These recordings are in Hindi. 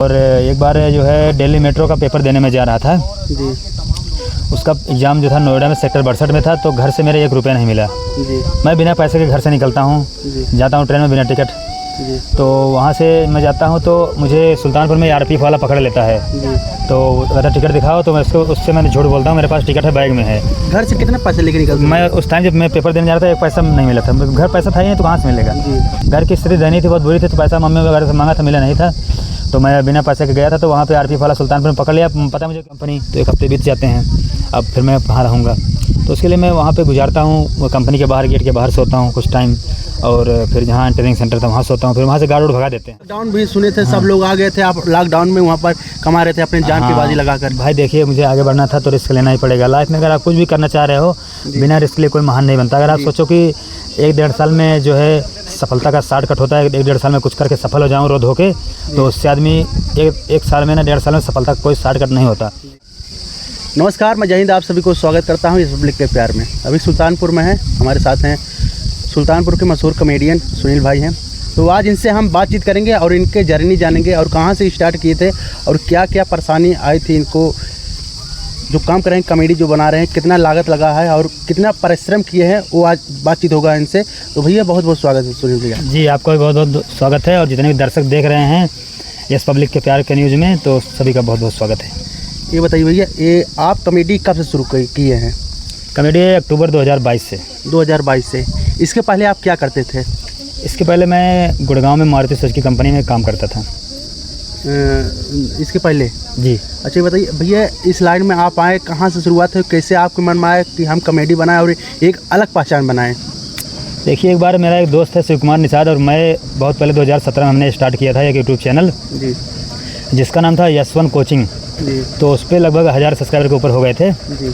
और एक बार जो है दिल्ली मेट्रो का पेपर देने में जा रहा था जी। उसका एग्ज़ाम जो था नोएडा में सेक्टर 62 में था, तो घर से मेरे 1 रुपया नहीं मिला जी। मैं बिना पैसे के घर से निकलता हूँ, जाता हूँ ट्रेन में बिना टिकट जी। तो वहाँ से मैं जाता हूँ तो मुझे सुल्तानपुर में आरपीएफ वाला पकड़ लेता है जी। तो कहता टिकट दिखाओ, तो मैं उससे मैंने झूठ बोलता हूँ मेरे पास टिकट है, बैग में है। घर से कितने पैसे लेके निकलते? मैं उस टाइम जब मैं पेपर देने जा रहा था 1 पैसा नहीं मिला था, घर पैसा था ही नहीं तो कहाँ से मिलेगा। घर की स्थिति दयनीय थी, बहुत बुरी थी, तो पैसा मम्मी वगैरह से मांगा था, मिला नहीं था, तो मैं बिना पैसे के गया था। तो वहाँ पे आरपीएफ वाला सुल्तानपुर में पकड़ लिया, पता मुझे कंपनी, तो 1 हफ्ते बीत जाते हैं, अब फिर मैं कहाँ रहूँगा, तो उसके लिए मैं वहाँ पे गुजारता हूँ, कंपनी के बाहर गेट के बाहर सोता हूँ कुछ टाइम, और फिर जहाँ ट्रेनिंग सेंटर था वहाँ सोता हूँ, फिर वहाँ से गार्ड उड़ भगा देते हैं। लॉकडाउन भी सुने थे, सब लोग आ गए थे, आप लॉकडाउन में वहाँ पर कमा रहे थे अपनी जान की बाजी लगाकर। भाई देखिए, मुझे आगे बढ़ना था तो रिस्क लेना ही पड़ेगा लाइफ में। अगर आप कुछ भी करना चाह रहे हो बिना रिस्क लिए कोई महान नहीं बनता। अगर आप सोचो कि 1-1.5 साल में जो है सफलता का शॉर्टकट होता है, 1-1.5 साल में कुछ करके सफल हो जाऊँ रोड होके, तो उससे आदमी एक साल में ना 1.5 साल में सफलता का कोई शॉर्टकट नहीं होता। नमस्कार, मैं जहींद आप सभी को स्वागत करता हूं इस पब्लिक के प्यार में। अभी सुल्तानपुर में है, हमारे साथ हैं सुल्तानपुर के मशहूर कॉमेडियन सुनील भाई हैं। तो आज इनसे हम बातचीत करेंगे और इनके जर्नी जानेंगे और कहां से स्टार्ट किए थे और क्या क्या परेशानी आई थी इनको, जो काम कर रहे हैं कॉमेडी जो बना रहे हैं, कितना लागत लगा है और कितना परिश्रम किए हैं, वो आज बातचीत होगा इनसे। तो भैया बहुत बहुत स्वागत है सुनील भैया। जी, आपका भी बहुत बहुत स्वागत है, और जितने भी दर्शक देख रहे हैं इस पब्लिक के प्यार के न्यूज़ में, तो सभी का बहुत बहुत स्वागत है। ये बताइए भैया, ये आप कॉमेडी कब से शुरू किए हैं? कॉमेडी अक्टूबर 2022 से। 2022 से। इसके पहले आप क्या करते थे? इसके पहले मैं गुड़गांव में मारुति सुजुकी कंपनी में काम करता था। इसके पहले? जी। अच्छा, बताइए भैया, इस लाइन में आप आए, कहाँ से शुरुआत है, कैसे आपके मन में आया कि हम कॉमेडी बनाएं और एक अलग पहचान बनाएं? देखिए, एक बार मेरा एक दोस्त है शिव कुमार निषाद, और मैं बहुत पहले 2017 में हमने स्टार्ट किया था एक यूट्यूब चैनल जी, जिसका नाम था यशवंत कोचिंग जी। तो उस पर लगभग 1000 सब्सक्राइबर के ऊपर हो गए थे। जी।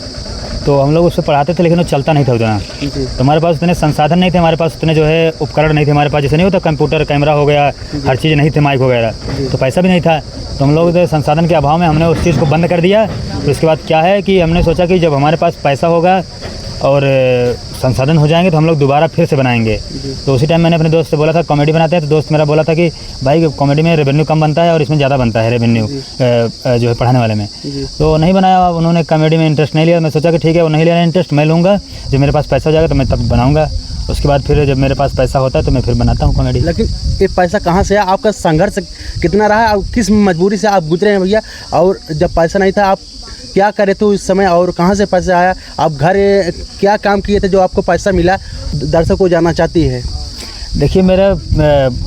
तो हम लोग उस पर पढ़ाते थे, लेकिन वो चलता नहीं था उतना। जी। तो हमारे पास उतने संसाधन नहीं थे, हमारे पास उतने जो है उपकरण नहीं थे हमारे पास, जैसे नहीं होता कंप्यूटर कैमरा हो गया, हर चीज़ नहीं थे, माइक वगैरह, तो पैसा भी नहीं था। तो हम लोग संसाधन के अभाव में हमने उस चीज़ को बंद कर दिया। तो उसके बाद क्या है कि हमने सोचा कि जब हमारे पास पैसा होगा और संसाधन हो जाएंगे तो हम लोग दोबारा फिर से बनाएंगे। तो उसी टाइम मैंने अपने दोस्त से बोला था कॉमेडी बनाते हैं, तो दोस्त मेरा बोला था कि भाई कॉमेडी में रेवेन्यू कम बनता है और इसमें ज़्यादा बनता है रेवेन्यू जो है पढ़ाने वाले में। तो नहीं बनाया, उन्होंने कॉमेडी में इंटरेस्ट नहीं लिया। मैं सोचा कि ठीक है, वो नहीं लेना इंटरेस्ट, मैं लूँगा, जब मेरे पास पैसा हो जाएगा तो मैं तब बनाऊँगा। उसके बाद फिर जब मेरे पास पैसा होता है तो मैं फिर बनाता हूँ कॉमेडी। लेकिन ये पैसा कहाँ से आया? आपका संघर्ष कितना रहा और किस मजबूरी से आप गुजरे हैं भैया? और जब पैसा नहीं था आप क्या करे थे उस समय, और कहाँ से पैसा आया? आप घर क्या काम किए थे जो आपको पैसा मिला, दर्शकों को जानना चाहती है। देखिए, मेरा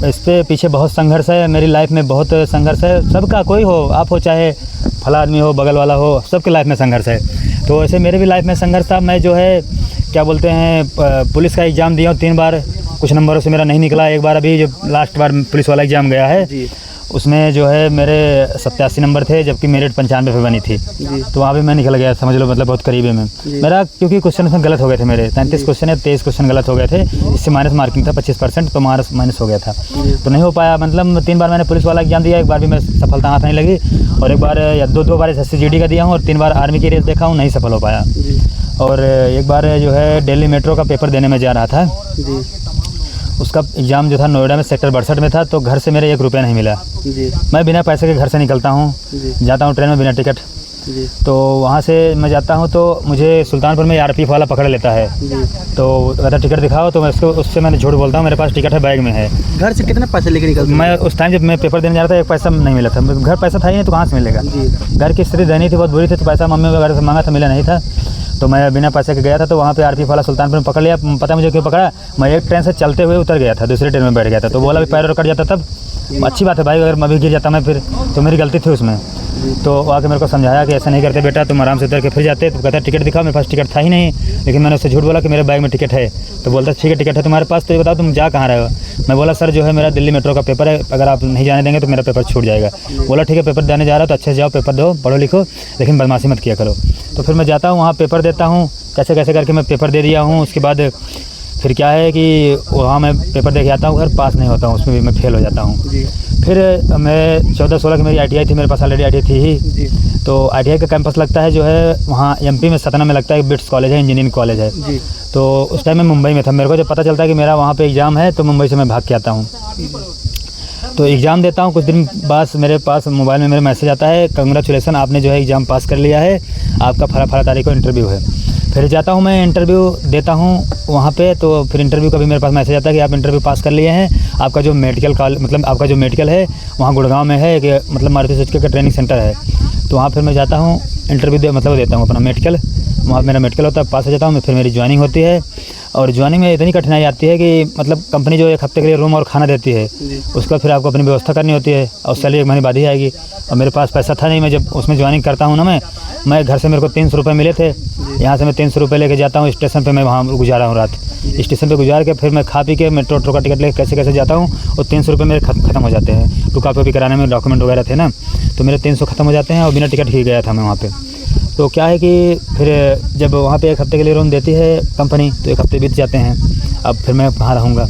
इस पे पीछे बहुत संघर्ष है, मेरी लाइफ में बहुत संघर्ष है। सबका, कोई हो, आप हो चाहे फला आदमी हो, बगल वाला हो, सबके लाइफ में संघर्ष है। तो ऐसे मेरे भी लाइफ में संघर्ष था। मैं जो है क्या बोलते हैं पुलिस का एग्ज़ाम दिया हूँ 3 बार, कुछ नंबरों से मेरा नहीं निकला। एक बार अभी जो लास्ट बार पुलिस वाला एग्ज़ाम गया है जी, उसमें जो है मेरे 87 नंबर थे, जबकि मेरिट 95 पे बनी थी। तो वहाँ भी मैं निकल गया, समझ लो, मतलब बहुत करीब है मैं मेरा, क्योंकि क्वेश्चन उसमें गलत हो गए थे मेरे। 33 क्वेश्चन है, 23 क्वेश्चन गलत हो गए थे, इससे माइनस मार्किंग था 25%, तो माइनस हो गया था, तो नहीं हो पाया। मतलब 3 बार मैंने पुलिस वाला एग्जाम दिया, एक बार भी मैं सफलता हाथ नहीं लगी, और एक बार या दो बार SSCGD का दिया हूँ, और 3 बार आर्मी की रेस देखा हूँ, नहीं सफल हो पाया। और एक बार जो है दिल्ली मेट्रो का पेपर देने में जा रहा था, उसका एग्ज़ाम जो था नोएडा में सेक्टर 62 में था, तो घर से मेरे 1 रुपया नहीं मिला। मैं बिना पैसे के घर से निकलता हूँ, जाता हूँ ट्रेन में बिना टिकट, तो वहाँ से मैं जाता हूँ तो मुझे सुल्तानपुर में आरपीएफ वाला पकड़ लेता है। तो कहता टिकट दिखाओ, तो मैं उससे मैंने झूठ बोलता हूँ मेरे पास टिकट है, बैग में है। घर से कितने पैसे लेके निकलते? मैं उस टाइम जब मैं पेपर देने जा रहा था 1 पैसा नहीं मिला था, घर पैसा था ही नहीं तो कहाँ से मिलेगा। घर की स्थिति दयनीय थी, बहुत बुरी थी, तो पैसा मम्मी वगैरह से मांगा था, मिला नहीं था, तो मैं बिना पैसे के गया था। तो वहाँ पे आरपीएफ वाला सुल्तानपुर में पकड़ लिया, पता मुझे क्यों पकड़ा, मैं एक ट्रेन से चलते हुए उतर गया था, दूसरी ट्रेन में बैठ गया था। तो बोला भी पैर कट जाता तब अच्छी बात है भाई, अगर मैं भी गिर जाता मैं फिर, तो मेरी गलती थी उसमें। तो आके मेरे को समझाया कि ऐसा नहीं करते बेटा, तुम आराम से उतर के फिर जाते। तो कहता टिकट दिखाओ, मेरे पास टिकट था ही नहीं, लेकिन मैंने उससे झूठ बोला कि मेरे बैग में टिकट है। तो बोलता ठीक है टिकट है तुम्हारे पास, तो ये बताओ तुम जा कहाँ रहे हो। मैं बोला सर जो है मेरा दिल्ली मेट्रो का पेपर है, अगर आप नहीं जाने देंगे तो मेरा पेपर छूट जाएगा। बोला ठीक है, पेपर देने जा रहा हो तो अच्छे से जाओ, पेपर दो, पढ़ो लिखो, लेकिन बदमाशी मत किया करो। तो फिर मैं जाता हूँ वहाँ पेपर देता हूँ, कैसे कैसे करके मैं पेपर दे दिया हूँ। उसके बाद फिर क्या है कि वहाँ मैं पेपर दे के आता हूँ, घर पास नहीं होता हूँ, उसमें भी मैं फेल हो जाता हूँ। फिर मैं 14-16 की मेरी ITI थी, मेरे पास ऑलरेडी ITI थी ही। तो ITI का कैंपस लगता है जो है वहाँ MP में सतना में लगता है, बिट्स कॉलेज है, इंजीनियरिंग कॉलेज है। तो उस टाइम मैं मुंबई में था, मेरे को जब पता चलता है कि मेरा वहाँ पे एग्ज़ाम है तो मुंबई से मैं भाग के आता हूँ। तो एग्ज़ाम देता हूँ, कुछ दिन बाद मेरे पास मोबाइल में मेरा मैसेज आता है, कंग्रेचुलेसन, आपने जो है एग्ज़ाम पास कर लिया है, आपका फला तारीख को इंटरव्यू है। फिर जाता हूँ मैं इंटरव्यू देता हूँ वहाँ पे, तो फिर इंटरव्यू का भी मेरे पास मैसेज आता है कि आप इंटरव्यू पास कर लिए हैं, आपका जो मेडिकल मतलब आपका जो मेडिकल है वहाँ गुड़गांव में है, कि मतलब मारुति सुजुकी का ट्रेनिंग सेंटर है। तो वहाँ फिर मैं जाता हूँ इंटरव्यू देता हूँ अपना मेडिकल, वहाँ मेरा मेडिकल होता है, पास हो जाता हूँ मैं। फिर मेरी ज्वाइनिंग होती है, और ज्वाइनिंग में इतनी कठिनाई आती है कि मतलब कंपनी जो 1 हफ्ते के लिए रूम और खाना देती है, उसका फिर आपको अपनी व्यवस्था करनी होती है, और सैलरी 1 महीने बाद ही आएगी। और मेरे पास पैसा था नहीं, मैं जब उसमें ज्वाइनिंग करता हूँ ना, मैं घर से मेरे को 300 रुपये मिले थे, यहाँ से मैं 300 रुपये लेके जाता हूँ स्टेशन पे, मैं वहाँ गुजारा हूँ रात। स्टेशन पे गुजार के फिर मैं खा पी के मेट्रो का टिकट लेके कैसे जाता हूँ, और 300 रुपये मेरे ख़त्म हो जाते हैं। टू कॉपी कराने में डॉक्यूमेंट वगैरह थे ना, तो मेरे 300 ख़त्म हो जाते हैं, और बिना टिकट ही गया था मैं वहाँ पे। तो क्या है कि फिर जब वहाँ पे 1 हफ्ते के लिए रूम देती है कंपनी, तो 1 हफ्ते बीत जाते हैं। अब फिर मैं कहाँ रहूँगा,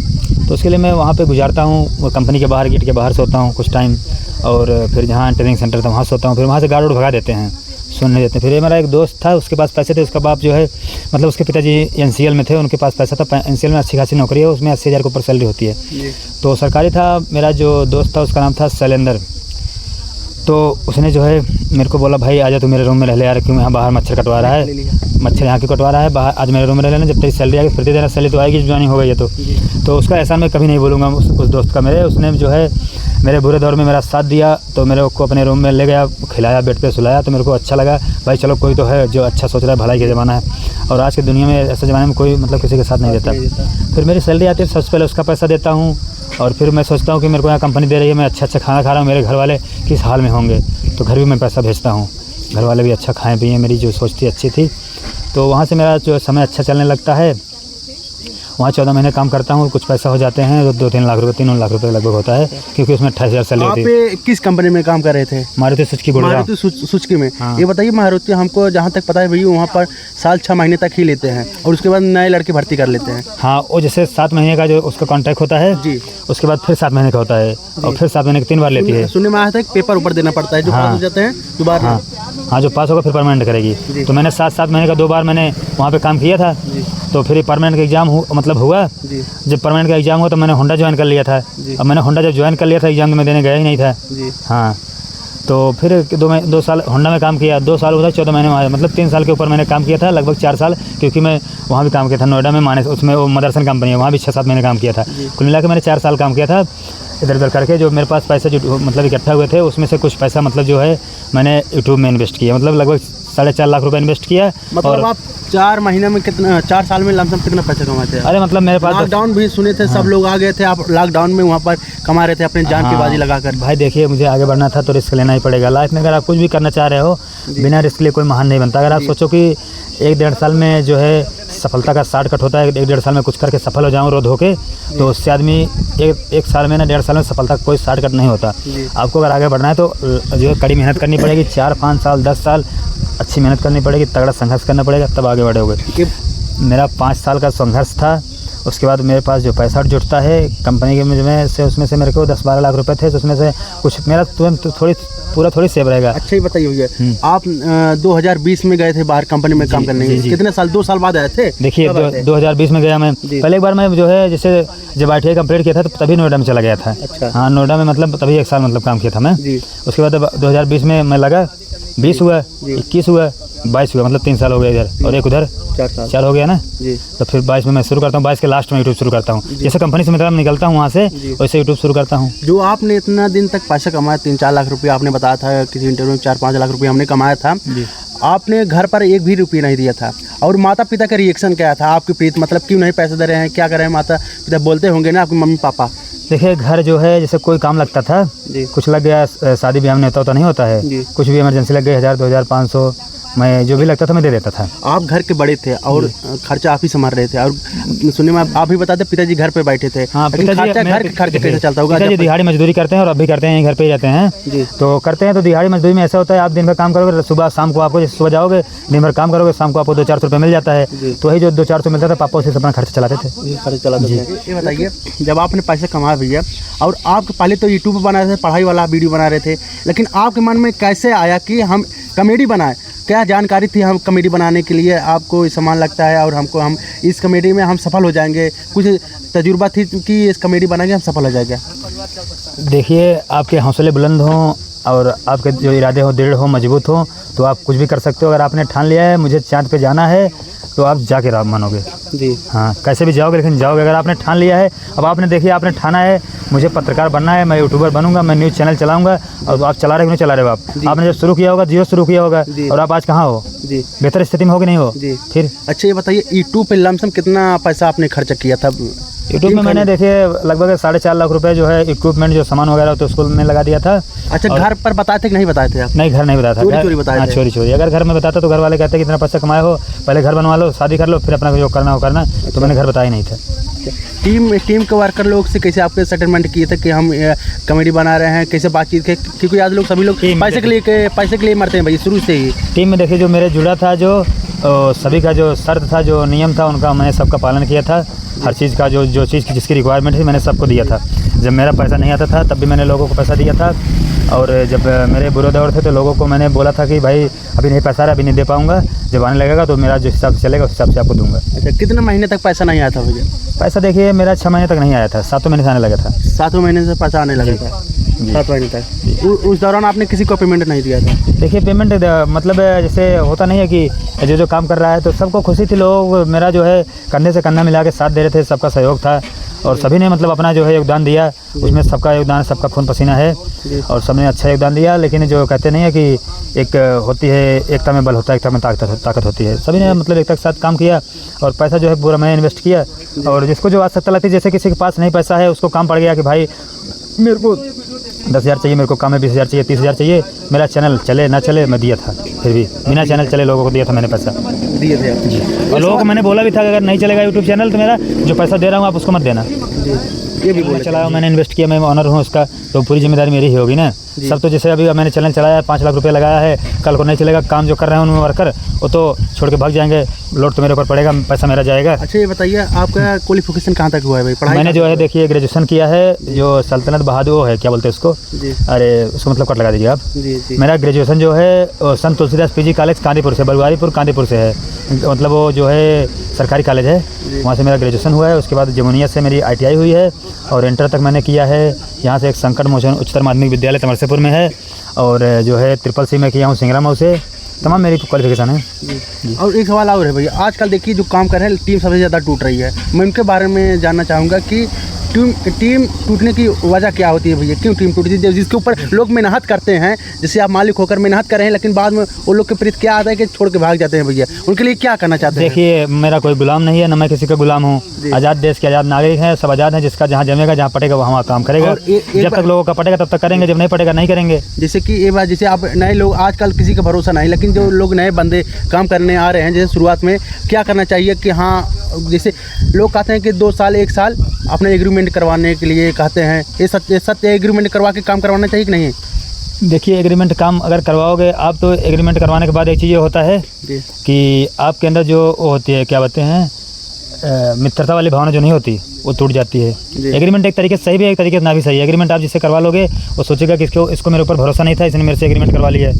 तो उसके लिए मैं वहाँ पे गुजारता हूँ, कंपनी के बाहर गेट के बाहर सोता हूँ कुछ टाइम, और फिर जहाँ ट्रेनिंग सेंटर था वहाँ सोता हूँ। फिर वहाँ से गार्ड भगा देते हैं, सुन नहीं देते। फिर ये मेरा एक दोस्त था, उसके पास पैसे थे, उसका बाप जो है मतलब उसके पिताजी NCL में थे, उनके पास पैसा था, NCL में अच्छी खासी नौकरी है, उसमें 80,000 के ऊपर सैलरी होती है, तो सरकारी था। मेरा जो दोस्त था उसका नाम था शैलेंद्र, तो उसने जो है मेरे को बोला, भाई आजा तू मेरे रूम में रह ले यार, क्यों यहाँ बाहर मच्छर कटवा रहा है, मच्छर यहाँ क्यों कटवा रहा है, बाहर आज मेरे रूम में रह लेना, जब तेरी सैलरी आएगी फिर देना, सैलरी तो आएगी, ज्वाइनिंग हो गई है तो उसका एहसान मैं कभी नहीं भूलूंगा उस दोस्त का मेरे। उसने जो है मेरे बुरे दौर में मेरा साथ दिया, तो मेरे को अपने रूम में ले गया, खिलाया, बेड पे सुलाया, तो मेरे को अच्छा लगा, भाई चलो कोई तो है जो अच्छा सोच रहा है, भलाई का ज़माना है, और आज की दुनिया में ऐसे ज़माने में कोई मतलब किसी के साथ नहीं देता। फिर मेरी सैलरी आती है, सबसे पहले उसका पैसा देता हूँ, और फिर मैं सोचता हूँ कि मेरे को यहाँ कंपनी दे रही है, मैं अच्छा खाना खा रहा हूँ, मेरे घर वाले किस हाल में होंगे, तो घर भी मैं पैसा भेजता हूँ, घर वाले भी अच्छा खाएँ पिएँ, मेरी जो सोच थी अच्छी थी। तो वहाँ से मेरा जो समय अच्छा चलने लगता है, वहाँ 14 महीने काम करता हूँ, कुछ पैसा हो जाते हैं, 2-3 लाख रुपये, 3 लाख रुपये लगभग होता है, क्योंकि उसमें 28,000 सैलरी होती है। आप किस कंपनी में काम कर रहे थे? मारुति सुजुकी गुड़गांव। मारुति सुजुकी में। हाँ। ये बताइए, मारुति हमको जहाँ तक पता है भैया वहाँ पर साल 6 महीने तक ही लेते हैं, और उसके बाद नए लड़के भर्ती कर लेते हैं। हाँ, वो जैसे 7 महीने का जो उसका कॉन्ट्रैक्ट होता है जी, उसके बाद फिर 7 महीने का होता है, और फिर 7 महीने के 3 बार लेती है। सुनने में आया था कि पेपर ऊपर देना पड़ता है, जो पास हो जाते हैं दोबारा। हाँ, जो पास होगा फिर परमानेंट करेगी। तो मैंने 7 महीने का 2 बार मैंने वहाँ पे काम किया था, तो फिर परमानेंट का एग्ज़ाम हुआ। जब परमानेंट का एग्ज़ाम हुआ तो मैंने होंडा ज्वाइन कर लिया था। अब मैंने होंडा जब ज्वाइन कर लिया था, एग्ज़ाम तो मैं देने गया ही नहीं था। हाँ, तो फिर 2 साल होंडा में काम किया, 2 साल हुआ, 14 महीने वहाँ, मतलब 3 साल के ऊपर मैंने काम किया था, लगभग 4 साल, क्योंकि मैं वहाँ भी काम किया था नोएडा में, माने उसमें वो मदरसन कंपनी है, वहाँ भी 6-7 महीने काम किया था। कुल मिला के मैंने 4 साल काम किया था इधर उधर करके। जो मेरे पास पैसे जो मतलब इकट्ठा हुए थे, उसमें से कुछ पैसा मतलब जो है मैंने यूट्यूब में इन्वेस्ट किया, मतलब लगभग 4.5 लाख रुपए इन्वेस्ट किया। मतलब और आप 4 महीने में कितना, 4 साल में लमसम कितना पैसा कमाते हैं? अरे मतलब मेरे पास लॉकडाउन भी सुने थे, सब लोग आ गए थे, आप लॉकडाउन में वहाँ पर कमा रहे थे अपने जान की बाजी लगाकर। भाई देखिए, मुझे आगे बढ़ना था तो रिस्क लेना ही पड़ेगा लाइफ में। अगर आप कुछ भी करना चाह रहे हो, बिना रिस्क लिए कोई महान नहीं बनता। अगर आप सोचो कि 1-1.5 साल में जो है सफलता का शॉर्टकट होता है, 1-1.5 साल में कुछ करके सफल हो जाऊँ रोड होके, तो उससे आदमी 1 साल में ना 1.5 साल में सफलता का कोई शॉर्टकट नहीं होता। आपको अगर आगे बढ़ना है तो जो है कड़ी मेहनत करनी पड़ेगी, 4-5 साल 10 साल अच्छी मेहनत करनी पड़ेगी, तगड़ा संघर्ष करना पड़ेगा, तब आगे बढ़ोगे। मेरा 5 साल का संघर्ष था। उसके बाद मेरे पास जो पैसा जुटता है कंपनी के में से, उसमें से मेरे को 10-12 लाख रुपए थे, तो उसमें से कुछ मेरा तुरंत थोड़ी सेव रहेगा। अच्छा ही बताइए भैया, आप 2020 में गए थे बाहर कंपनी में काम करने के लिए, कितने साल, 2 साल बाद आए थे? देखिए 2020 में गया मैं, पहले एक बार मैं जो है जैसे जब ITI कंप्लीट किया था तो तभी नोएडा में चला गया था। अच्छा। हाँ, नोएडा में मतलब तभी 1 साल मतलब काम किया था मैं। उसके बाद 2020 में मैं लगा, 20 हुआ, 21 हुआ, 22 हुआ, मतलब 3 साल हो गए इधर, और एक उधर 4 हो गया ना जी। तो फिर 22 में मैं शुरू करता हूँ, 22 के लास्ट में यूट्यूब शुरू करता हूँ। जैसे कंपनी से मतलब निकलता हूँ वहाँ से, वैसे यूट्यूब शुरू करता हूँ। जो आपने इतना दिन तक पैसा कमाया, 3-4 लाख रुपये आपने बताया था किसी इंटरव्यू में, 4-5 लाख रुपये हमने कमाया था, आपने घर पर एक भी रुपये नहीं दिया था, और माता पिता का रिएक्शन क्या था? आपकी प्रीत मतलब क्यों नहीं पैसे दे रहे हैं, क्या कर रहे हैं? माता पिता बोलते होंगे ना आपके मम्मी पापा? देखिए, घर जो है जैसे कोई काम लगता था, कुछ लग गया, शादी ब्याह में होता तो नहीं होता है, कुछ भी इमरजेंसी लग गई, 1000, 2000, 500, मैं जो भी लगता था मैं दे देता था। आप घर के बड़े थे और खर्चा आप ही संभाल रहे थे, और सुनने में आप भी बताते पिताजी घर पे बैठे थे। हाँ, लेकिन खर्चा घर के खर्चे कैसे चलता होगा? पिताजी दिहाड़ी मजदूरी करते हैं और अब भी करते हैं, घर पे ही रहते हैं तो करते हैं। तो दिहाड़ी मजदूरी में ऐसा होता है, आप दिन भर काम करोगे, सुबह शाम को आपको, जैसे सुबह जाओगे दिन भर काम करोगे, शाम को आपको 200-400 रुपये मिल जाता है, तो वही जो 200-400 मिलता था पापा उसे अपना खर्चा चलाते थे। ये बताइए, जब आपने पैसे कमाया भैया, और आप पहले तो यूट्यूब बना रहे थे, पढ़ाई वाला वीडियो बना रहे थे, लेकिन आपके मन में कैसे आया कि हम कॉमेडी बनाएं? क्या जानकारी थी हम कॉमेडी बनाने के लिए, आपको सामान लगता है और हम इस कॉमेडी में हम सफल हो जाएंगे? कुछ तजुर्बा थी कि इस कॉमेडी बनाएंगे हम सफल हो जाएंगे? देखिए, आपके हौसले बुलंद हों और आपके जो इरादे हो दृढ़ हो, मजबूत हो, तो आप कुछ भी कर सकते हो। अगर आपने ठान लिया है मुझे चाँद पे जाना है, तो आप जाके राम मानोगे जी। हाँ, कैसे भी जाओगे लेकिन जाओगे। अगर आपने ठान लिया है, अब आपने देखिए आपने ठाना है मुझे पत्रकार बनना है, मैं यूट्यूबर बनूंगा, मैं न्यूज़ चैनल चलाऊंगा, और आप चला रहे हो नहीं चला रहे हो आपने जब शुरू किया होगा, जीरो शुरू किया होगा, और आप आज कहाँ हो जी, बेहतर स्थिति में हो कि नहीं हो जी। फिर। अच्छा ये बताइए, यूट्यूब पे लमसम कितना पैसा आपने खर्च किया था? यूट्यूब में मैंने देखिए लगभग 4.5 लाख रुपए जो है इक्विपमेंट जो सामान वगैरह तो उसको में लगा दिया था। अच्छा, घर पर बताए थे कि नहीं बताए थे आप? नहीं, घर नहीं बताया था, चोरी बताया था? चोरी। अगर घर में बताता तो घर वाले कहते कि इतना पैसा कमाए हो, पहले घर बनवा लो, शादी कर लो, फिर अपना जो करना हो करना। तो मैंने घर बताया ही नहीं था। टीम के वर्कर लोग से कैसे आपके सेटलमेंट किए थे कि हम कॉमेडी बना रहे हैं, कैसे बातचीत के? क्योंकि आज लोग सभी लोग पैसे के लिए मरते हैं भाई, शुरू से ही। टीम में देखिए जो मेरे जुड़ा था, जो सभी का जो शर्त था, जो नियम था, उनका मैंने सबका पालन किया था। हर चीज़ का जो चीज़ की जिसकी रिक्वायरमेंट थी मैंने सबको दिया था। जब मेरा पैसा नहीं आता था तब भी मैंने लोगों को पैसा दिया था, और जब मेरे बुरे दौर थे तो लोगों को मैंने बोला था कि भाई अभी नहीं पैसा आ रहा, अभी नहीं दे पाऊंगा, जब आने लगेगा तो मेरा जो हिसाब से चलेगा उस हिसाब से आपको दूंगा। अच्छा, कितने महीने तक पैसा नहीं आया था भैया? पैसा देखिए मेरा 6 महीने तक नहीं आया था, 7 महीने से आने लगा था। 7 महीने से पैसा आने लगा था, 7 महीने तक। उस दौरान आपने किसी को पेमेंट नहीं दिया था? देखिए पेमेंट मतलब जैसे होता नहीं है कि जो काम कर रहा है तो सबको खुशी थी, लोग मेरा जो है कंधे से कंधा मिला के साथ दे रहे थे, सबका सहयोग था, और सभी ने मतलब अपना जो है योगदान दिया। उसमें सबका योगदान, सबका खून पसीना है, और सबने अच्छा योगदान दिया। लेकिन जो कहते नहीं है कि एक होती है एकता में बल होता है, एकता में ताकत होती है। सभी ने मतलब एकता के साथ काम किया, और पैसा जो है पूरा मैंने इन्वेस्ट किया। और जिसको जो आवश्यकता लगती है, जैसे किसी के पास नहीं पैसा है, उसको काम पड़ गया कि भाई मेरे को 10,000 चाहिए, मेरे को काम है 20,000 चाहिए, 30,000 चाहिए, मेरा चैनल चले ना चले, मैं दिया था। फिर भी बिना चैनल चले लोगों को दिया था मैंने पैसा, दिए थे। और लोगों को मैंने बोला भी था कि अगर नहीं चलेगा यूट्यूब चैनल तो मेरा जो पैसा दे रहा हूँ आप उसको मत देना। ये भी मैं चलाया, मैंने इन्वेस्ट किया, मैं ऑनर हूँ उसका, तो पूरी जिम्मेदारी मेरी ही होगी ना। सब तो जैसे अभी मैंने चैनल चलाया, 5 लाख रुपए लगाया है, कल को नहीं चलेगा, काम जो कर रहे हैं उनमें वर्कर वो तो छोड़ के भाग जाएंगे, लोड तो मेरे ऊपर पड़ेगा, पैसा मेरा जाएगा। अच्छा ये बताइए, आपका क्वालिफिकेशन कहाँ तक हुआ है भाई? पढ़ाई मैंने जो है देखिए ग्रेजुएशन किया है, जो सल्तनत बहादुर है, क्या बोलते हैं उसको, अरे उसको मतलब कट लगा दीजिए आप। मेरा ग्रेजुएशन जो है संत तुलसीदास पीजी कॉलेज कांदीपुर से, बलवारीपुर कांदीपुर से है, मतलब वो जो है सरकारी कॉलेज है, वहाँ से मेरा ग्रेजुएशन हुआ है। उसके बाद जमुनिया से मेरी ITI हुई है, और इंटर तक मैंने किया है यहाँ से एक संकट मोचन उच्चतर माध्यमिक विद्यालय तमरसेपुर में है, और जो है CCC में किया हूँ सिंगरा मऊ से। तमाम मेरी क्वालिफिकेशन है जी। और एक सवाल और है भैया, आजकल देखिए जो काम कर रहे हैं टीम सबसे ज़्यादा टूट रही है, मैं उनके बारे में जानना चाहूँगा कि टीम टूटने की वजह क्या होती है भैया? क्यों टीम टूटती है? जिसके ऊपर लोग मेहनत करते हैं, जैसे आप मालिक होकर मेहनत कर रहे हैं, लेकिन बाद में वो लोग के प्रति क्या आता है कि छोड़ के भाग जाते हैं भैया, उनके लिए क्या करना चाहते हैं? देखिए मेरा कोई गुलाम नहीं है, ना मैं किसी का गुलाम हूँ। आज़ाद देश के आज़ाद नागरिक हैं, सब आज़ाद हैं, जिसका जहाँ जमेगा, जहाँ पटेगा वहाँ काम करेगा। जब तक लोगों का पटेगा तब तक करेंगे, जब नहीं पटेगा नहीं करेंगे। जैसे कि ये बात, जैसे आप नए लोग, आजकल किसी का भरोसा नहीं, लेकिन जो लोग नए बंदे काम करने आ रहे हैं, जैसे शुरुआत में क्या करना चाहिए कि हाँ, जैसे लोग कहते हैं कि 2 साल 1 साल अपने एग्रीमेंट करवाने के लिए कहते हैं, ये सत्य एग्रीमेंट करवा के काम करवाना चाहिए कि नहीं? देखिए एग्रीमेंट काम अगर करवाओगे आप, तो एग्रीमेंट करवाने के बाद एक चीज़ ये होता है कि आपके अंदर जो होती है, क्या बोलते हैं, मित्रता वाली भावना जो नहीं होती वो टूट जाती है। एग्रीमेंट एक तरीके से सही भी है, एक तरीके से ना भी सही है। एग्रीमेंट आप जिससे करवा लोगे वो सोचेगा कि इसको मेरे ऊपर भरोसा नहीं था, इसने मेरे से एग्रीमेंट करवा लिया है।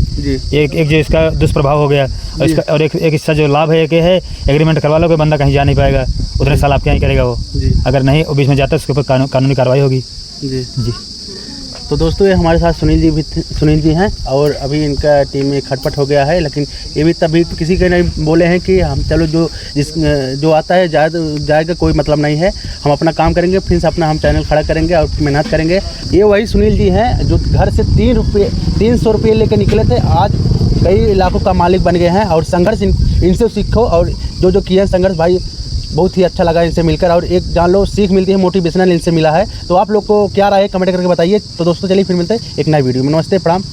एक जो इसका दुष्प्रभाव हो गया, और इसका और एक इसका जो लाभ है कि है एग्रीमेंट करवा लोगे बंदा कहीं जा नहीं पाएगा, उतने साल आप क्या ही करेगा वो। अगर नहीं वो बीच में जाता है उसके ऊपर कानूनी कार्रवाई होगी। जी। तो दोस्तों ये हमारे साथ सुनील जी हैं, और अभी इनका टीम में खटपट हो गया है, लेकिन ये भी तभी किसी के नहीं बोले हैं कि हम चलो जो आता है जाएगा, कोई मतलब नहीं है, हम अपना काम करेंगे, फिर से अपना हम चैनल खड़ा करेंगे और मेहनत करेंगे। ये वही सुनील जी हैं जो घर से 300 रुपये लेकर निकले थे, आज कई लाखों का मालिक बन गए हैं। और संघर्ष इनसे सीखो, और जो किए हैं संघर्ष भाई बहुत ही अच्छा लगा इनसे मिलकर, और एक जान लो सीख मिलती है, मोटिवेशनल इनसे मिला है। तो आप लोग को क्या राय है कमेंट करके बताइए। तो दोस्तों चलिए फिर मिलते हैं एक नए वीडियो में। नमस्ते, प्रणाम।